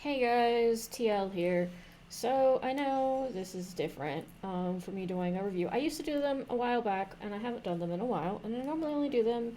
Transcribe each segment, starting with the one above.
Hey guys, TL here. So I know this is different for me doing a review. I used to do them a while back, and I haven't done them in a while, and I normally only do them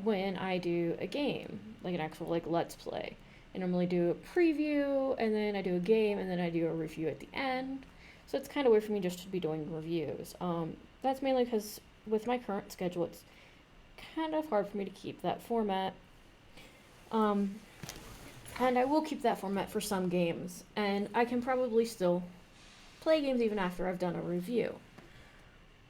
when I do a game, like an actual let's play. I normally do a preview, and then I do a game, and then I do a review at the end. So it's kind of weird for me just to be doing reviews. That's mainly because with my current schedule, it's kind of hard for me to keep that format. Um, and I will keep that format for some games, and I can probably still play games even after I've done a review.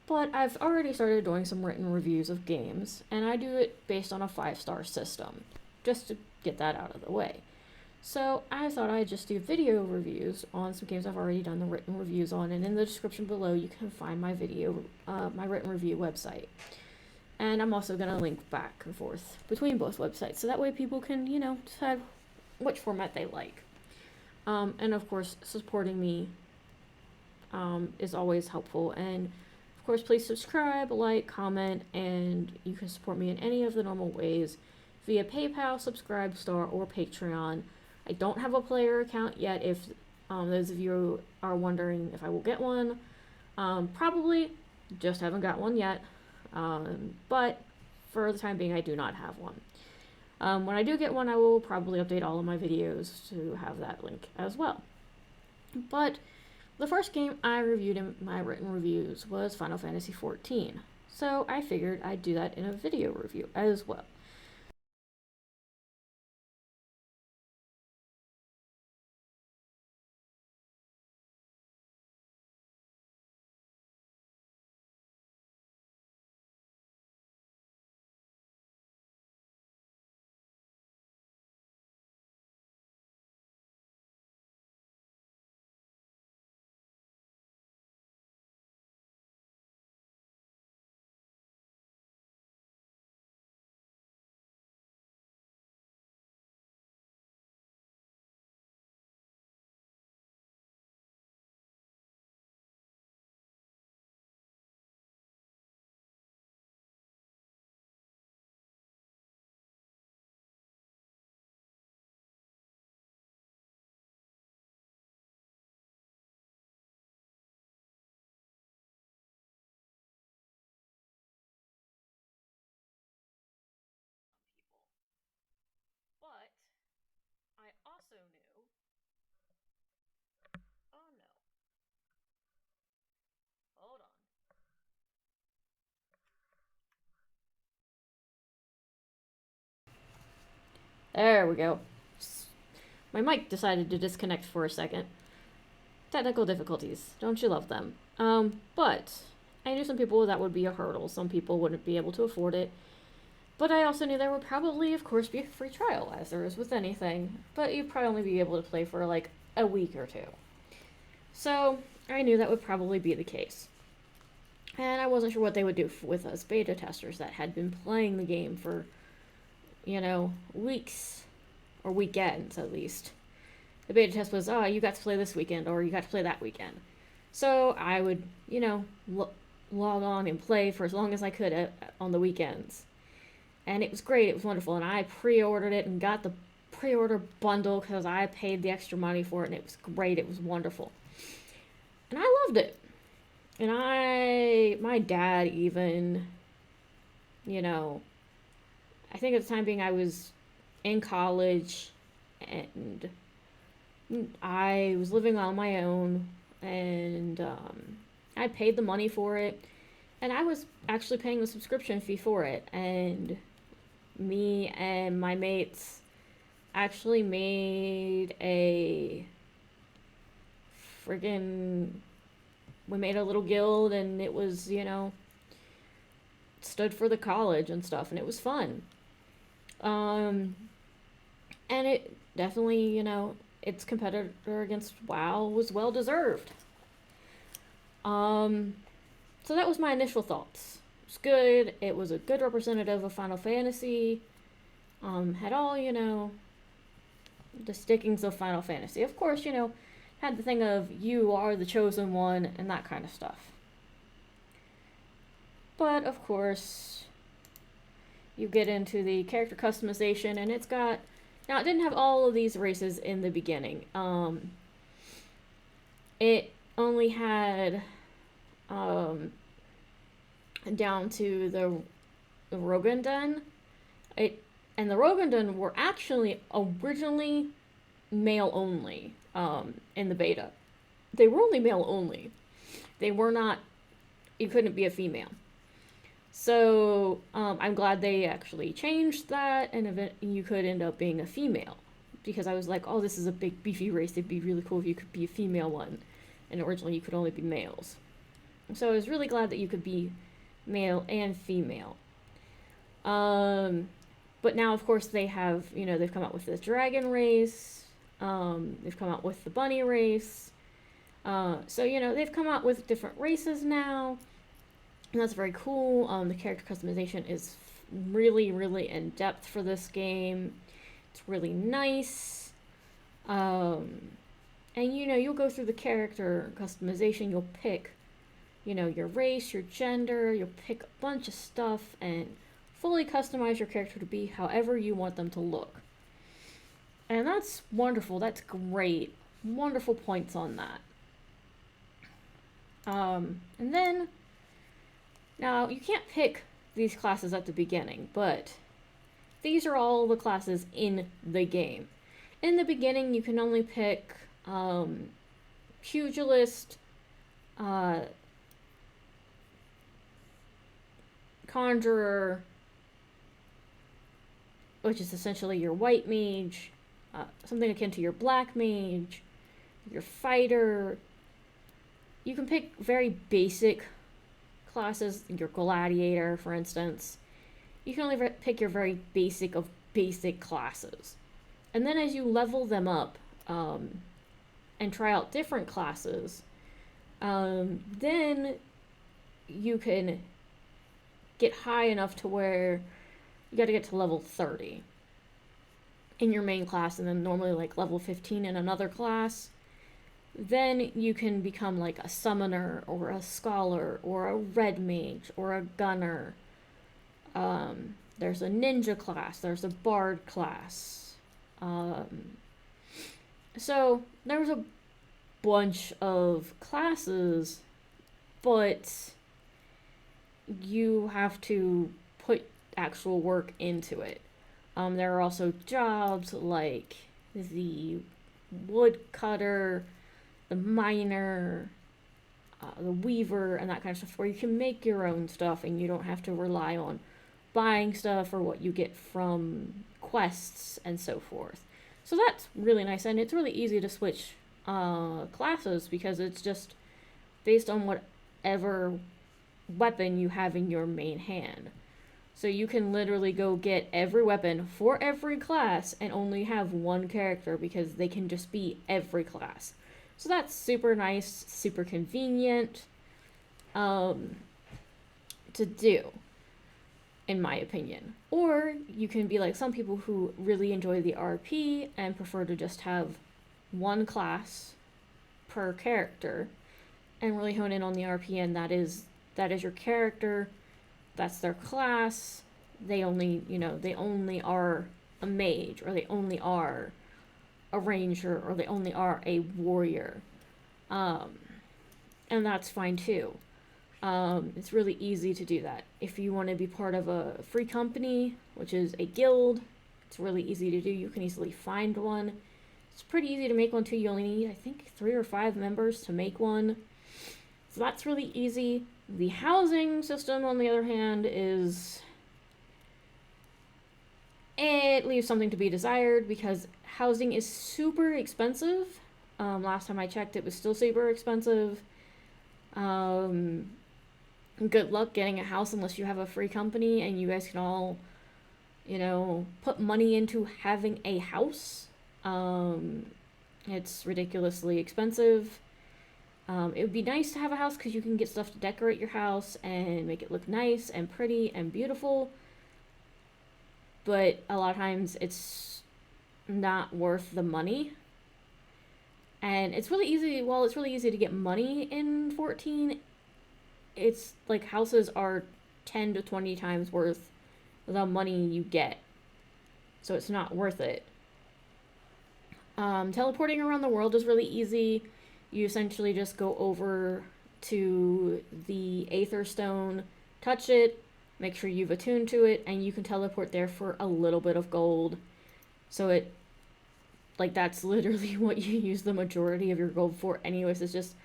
But I've already started doing some written reviews of games, and I do it based on a 5-star system, just to get that out of the way. So I thought I'd just do video reviews on some games I've already done the written reviews on, and in the description below you can find my my written review website. And I'm also going to link back and forth between both websites, so that way people can, decide which format they like. And of course, supporting me is always helpful. And of course, please subscribe, like, comment, and you can support me in any of the normal ways via PayPal, Subscribestar, or Patreon. I don't have a player account yet. If those of you are wondering if I will get one, probably just haven't got one yet. But for the time being, I do not have one. When I do get one, I will probably update all of my videos to have that link as well. But the first game I reviewed in my written reviews was Final Fantasy XIV, so I figured I'd do that in a video review as well. But I also knew. Oh no. Hold on. There we go. My mic decided to disconnect for a second. Technical difficulties. Don't you love them? But I knew some people that would be a hurdle. Some people wouldn't be able to afford it. But I also knew there would probably, of course, be a free trial, as there is with anything. But you'd probably only be able to play for like a week or two. So I knew that would probably be the case. And I wasn't sure what they would do with us beta testers that had been playing the game for, weeks or weekends at least. The beta test was, oh, you got to play this weekend or you got to play that weekend. So I would, log on and play for as long as I could on the weekends. And it was great. It was wonderful. And I pre-ordered it and got the pre-order bundle because I paid the extra money for it, and it was great. It was wonderful. And I loved it. And my dad even, I think at the time being I was in college and I was living on my own, and I paid the money for it, and I was actually paying the subscription fee for it, and me and my mates actually made a friggin' we made a little guild, and it was, stood for the college and stuff, and it was fun. And it definitely, its competitor against WoW was well deserved. So that was my initial thoughts. It was good. It was a good representative of Final Fantasy. Had all, the stickings of Final Fantasy. Of course, had the thing of you are the chosen one and that kind of stuff. But of course, you get into the character customization, and it's got, Now, it didn't have all of these races in the beginning. It only had down to the Rogandan. And the Rogandan were actually originally male only in the beta. They were only male only. They were not, you couldn't be a female. So I'm glad they actually changed that, and you could end up being a female. Because I was like, oh, this is a big beefy race. It'd be really cool if you could be a female one. And originally you could only be males. So I was really glad that you could be male and female. But now, of course, they have, they've come out with the dragon race. They've come out with the bunny race. So, they've come out with different races now. And that's very cool. The character customization is really, really in-depth for this game. It's really nice. And, you'll go through the character customization. You'll pick, your race, your gender. You'll pick a bunch of stuff and fully customize your character to be however you want them to look. And that's wonderful. That's great. Wonderful points on that. And then, now you can't pick these classes at the beginning, but these are all the classes in the game. In the beginning, you can only pick pugilist, conjurer, which is essentially your white mage, something akin to your black mage, your fighter. You can pick very basic classes, your gladiator, for instance. You can only pick your very basic of basic classes. And then as you level them up and try out different classes, then you can get high enough to where you got to get to level 30 in your main class, and then normally like level 15 in another class. Then you can become like a summoner or a scholar or a red mage or a gunner. There's a ninja class. There's a bard class. So there's a bunch of classes, but you have to put actual work into it. There are also jobs like the woodcutter, the miner, the weaver, and that kind of stuff, where you can make your own stuff and you don't have to rely on buying stuff or what you get from quests and so forth. So that's really nice, and it's really easy to switch classes because it's just based on whatever weapon you have in your main hand. So you can literally go get every weapon for every class and only have one character because they can just be every class. So that's super nice, super convenient to do, in my opinion. Or you can be like some people who really enjoy the RP and prefer to just have one class per character and really hone in on the RP, and that is your character. That's their class. They only are a mage, or they only are a ranger, or they only are a warrior. And that's fine too. It's really easy to do that. If you want to be part of a free company, which is a guild, it's really easy to do. You can easily find one. It's pretty easy to make one too. You only need, I think, 3 or 5 members to make one. So that's really easy. The housing system, on the other hand, it leaves something to be desired because housing is super expensive. Last time I checked, it was still super expensive. Good luck getting a house unless you have a free company and you guys can all, put money into having a house. It's ridiculously expensive. It would be nice to have a house because you can get stuff to decorate your house and make it look nice and pretty and beautiful. But a lot of times it's not worth the money. And it's really easy, while it's really easy to get money in 14, it's like houses are 10 to 20 times worth the money you get. So it's not worth it. Teleporting around the world is really easy. You essentially just go over to the Aether Stone, touch it, make sure you've attuned to it, and you can teleport there for a little bit of gold. So it, like, that's literally what you use the majority of your gold for anyways. It's just,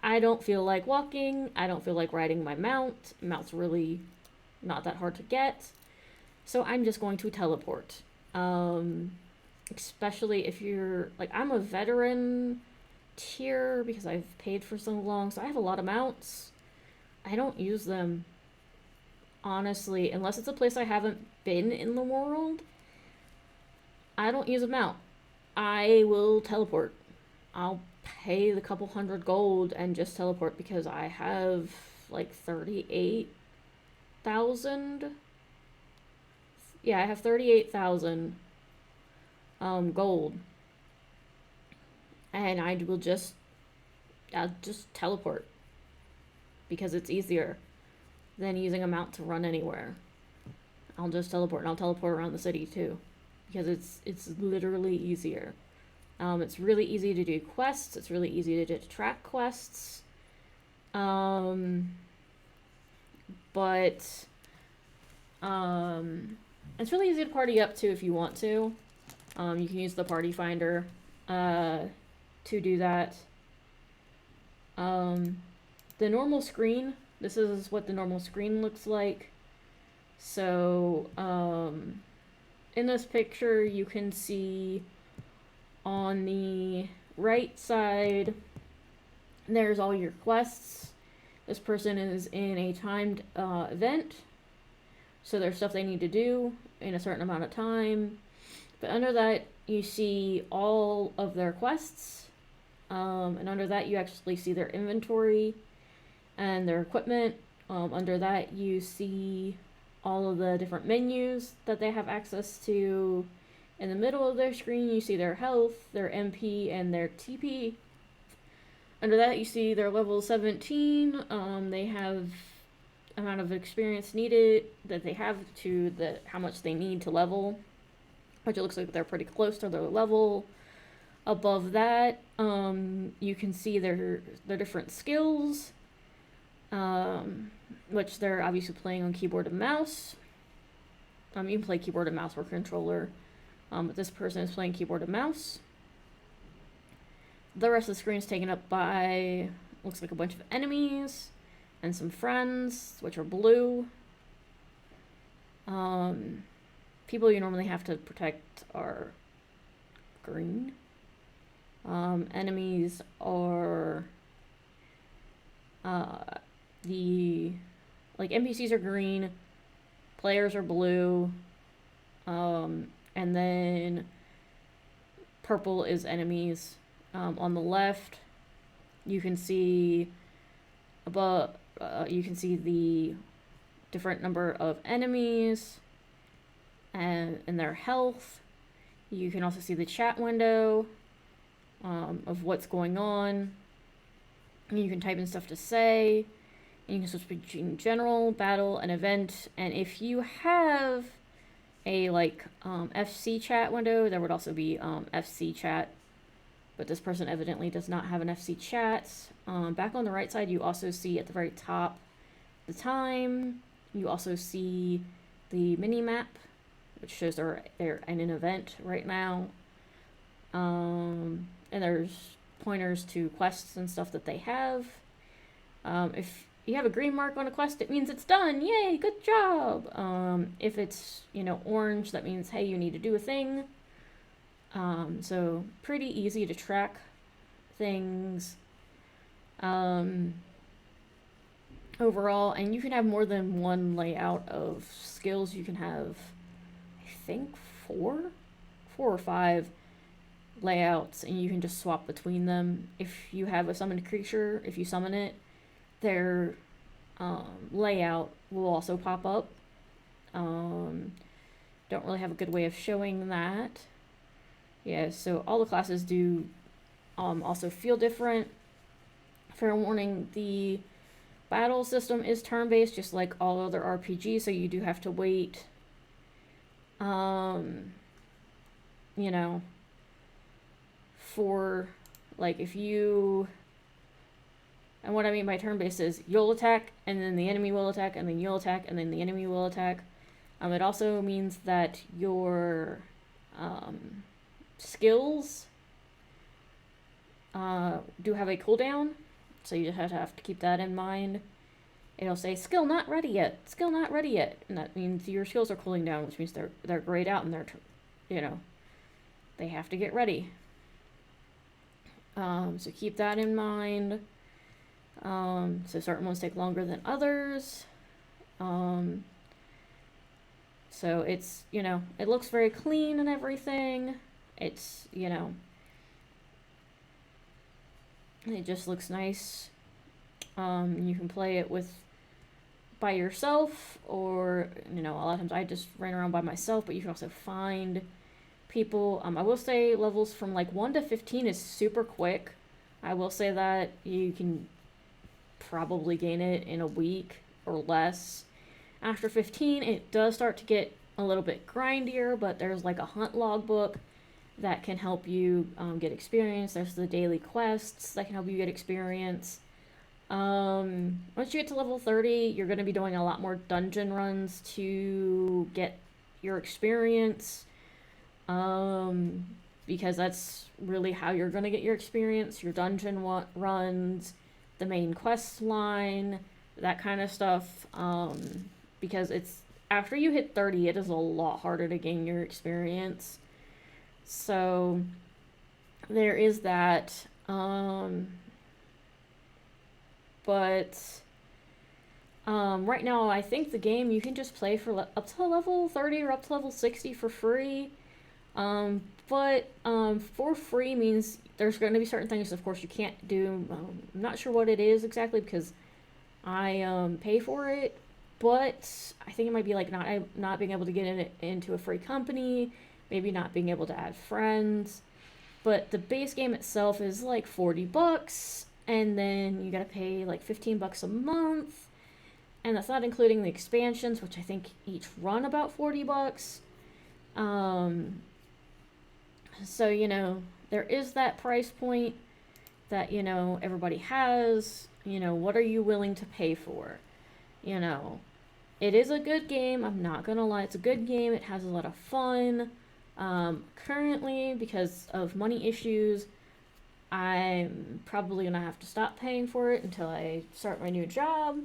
I don't feel like walking, I don't feel like riding my mount. Mount's really not that hard to get. So I'm just going to teleport. Especially if you're, like, I'm a veteran tier because I've paid for so long, so I have a lot of mounts. I don't use them, honestly, unless it's a place I haven't been in the world. I don't use a mount. I will teleport. I'll pay the couple hundred gold and just teleport because I have like 38,000. Yeah, I have 38,000 gold. And I'll just teleport because it's easier than using a mount to run anywhere. I'll just teleport, and I'll teleport around the city too because it's literally easier. It's really easy to do quests. It's really easy to do track quests. But it's really easy to party up to if you want to. You can use the party finder to do that. The normal screen, this is what the normal screen looks like. So in this picture you can see on the right side there's all your quests. This person is in a timed event, so there's stuff they need to do in a certain amount of time. But under that you see all of their quests, and under that you actually see their inventory and their equipment. Under that you see all of the different menus that they have access to. In the middle of their screen you see their health, their MP, and their TP. Under that you see their level 17. They have amount of experience needed that they have to how much they need to level, which it looks like they're pretty close to their level. Above that, you can see their different skills, which they're obviously playing on keyboard and mouse. You can play keyboard and mouse or controller, but this person is playing keyboard and mouse. The rest of the screen is taken up by, looks like a bunch of enemies and some friends, which are blue. People you normally have to protect are green. Enemies are NPCs are green, players are blue, and then purple is enemies. On the left, you can see you can see the different number of enemies and their health. You can also see the chat window of what's going on. And you can type in stuff to say. And you can switch between general, battle, and event. And if you have a FC chat window, there would also be FC chat. But this person evidently does not have an FC chat. Back on the right side, you also see at the very top the time. You also see the mini map, which shows they're in an event right now. And there's pointers to quests and stuff that they have. If you have a green mark on a quest, it means it's done. Yay, good job. If it's, orange, that means, hey, you need to do a thing. So pretty easy to track things overall. And you can have more than one layout of skills. You can have, I think, four or five layouts, and you can just swap between them. If you have a summoned creature, if you summon it, their layout will also pop up. Don't really have a good way of showing that. Yeah, so all the classes do also feel different. Fair warning, the battle system is turn-based, just like all other RPGs, so you do have to wait, for, like, if you, and what I mean by turn-based is you'll attack, and then the enemy will attack, and then you'll attack, and then the enemy will attack. It also means that your skills do have a cooldown, so you just have to keep that in mind. It'll say skill not ready yet, skill not ready yet, and that means your skills are cooling down, which means they're grayed out and they're, you know, they have to get ready. So keep that in mind. So certain ones take longer than others. So it's, you know, it looks very clean and everything. It's, you know, it just looks nice. You can play it by yourself, or, you know, a lot of times I just ran around by myself, but you can also find people. I will say levels from like 1 to 15 is super quick. I will say that you can probably gain it in a week or less. After 15, it does start to get a little bit grindier, but there's like a hunt logbook that can help you get experience. There's the daily quests that can help you get experience. Once you get to level 30, you're going to be doing a lot more dungeon runs to get your experience. Because that's really how you're going to get your experience, your dungeon runs, the main quest line, that kind of stuff. Because it's, after you hit 30, it is a lot harder to gain your experience. So there is that. But right now, I think the game you can just play for up to level 30 or up to level 60 for free. But for free means there's going to be certain things, of course, you can't do. I'm not sure what it is exactly because I pay for it. But I think it might be like not being able to get into a free company, maybe not being able to add friends. But the base game itself is like $40, and then you gotta pay like $15 a month, and that's not including the expansions, which I think each run about $40. So, you know, there is that price point that, you know, everybody has. You know, what are you willing to pay for? You know, it is a good game. I'm not gonna lie, it's a good game. It has a lot of fun. Currently, because of money issues, I'm probably gonna have to stop paying for it until I start my new job.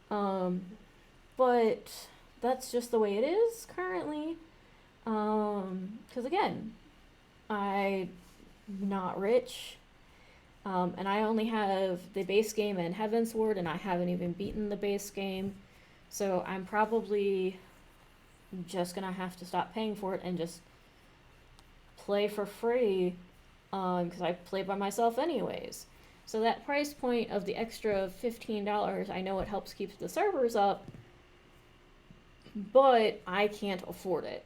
But that's just the way it is currently. Because again, I'm not rich. And I only have the base game and Heavensward, and I haven't even beaten the base game. So I'm probably just gonna have to stop paying for it and just play for free, because I play by myself anyways. So that price point of the extra $15, I know it helps keep the servers up, but I can't afford it.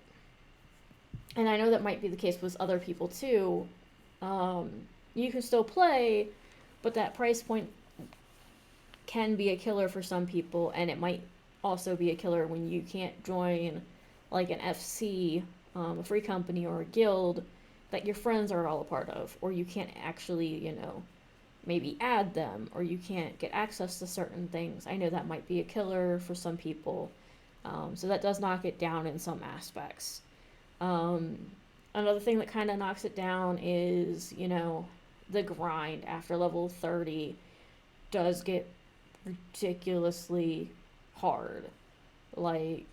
And I know that might be the case with other people too. You can still play, but that price point can be a killer for some people, and it might also be a killer when you can't join like an FC, a free company or a guild that your friends are all a part of, or you can't actually, you know, maybe add them, or you can't get access to certain things. I know that might be a killer for some people. So that does knock it down in some aspects. Another thing that kind of knocks it down is, you know, the grind after level 30 does get ridiculously hard. Like,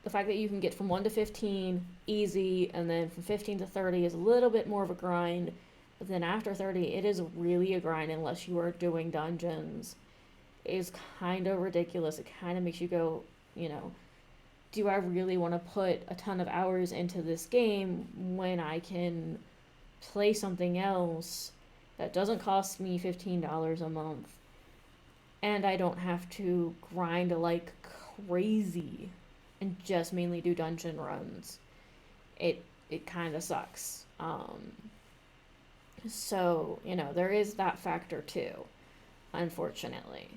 the fact that you can get from 1 to 15 easy, and then from 15 to 30 is a little bit more of a grind. But then after 30, it is really a grind unless you are doing dungeons. It is kind of ridiculous. It kind of makes you go, you know, do I really want to put a ton of hours into this game when I can play something else that doesn't cost me $15 a month, and I don't have to grind like crazy and just mainly do dungeon runs. It kind of sucks. So, you know, there is that factor too, unfortunately,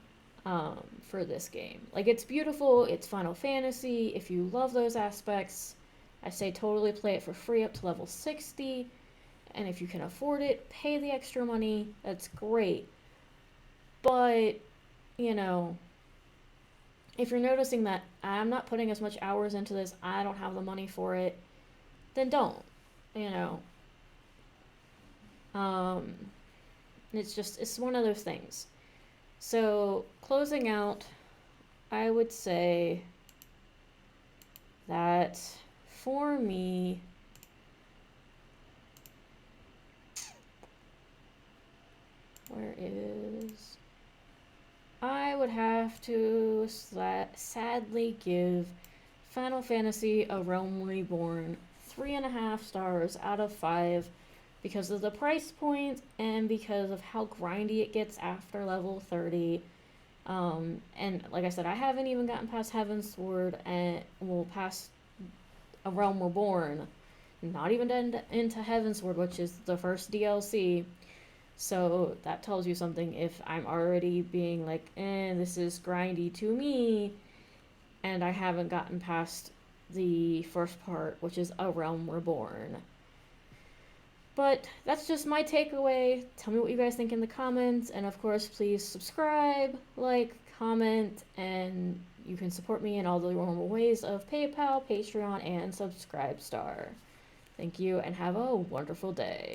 for this game. Like, it's beautiful, it's Final Fantasy. If you love those aspects, I say totally play it for free up to level 60. and if you can afford it, pay the extra money. That's great. But, you know, if you're noticing that I'm not putting as much hours into this, I don't have the money for it, then don't, you know. It's one of those things. So, closing out, I would say that for me, I would have to sadly give Final Fantasy A Realm Reborn 3.5 stars out of 5 because of the price point and because of how grindy it gets after level 30. And like I said, I haven't even gotten past Heaven's Sword and past A Realm Reborn. Not even into Heaven's Sword, which is the first DLC. So that tells you something if I'm already being like, this is grindy to me, and I haven't gotten past the first part, which is A Realm Reborn. But that's just my takeaway. Tell me what you guys think in the comments, and of course, please subscribe, like, comment, and you can support me in all the normal ways of PayPal, Patreon, and Subscribestar. Thank you, and have a wonderful day.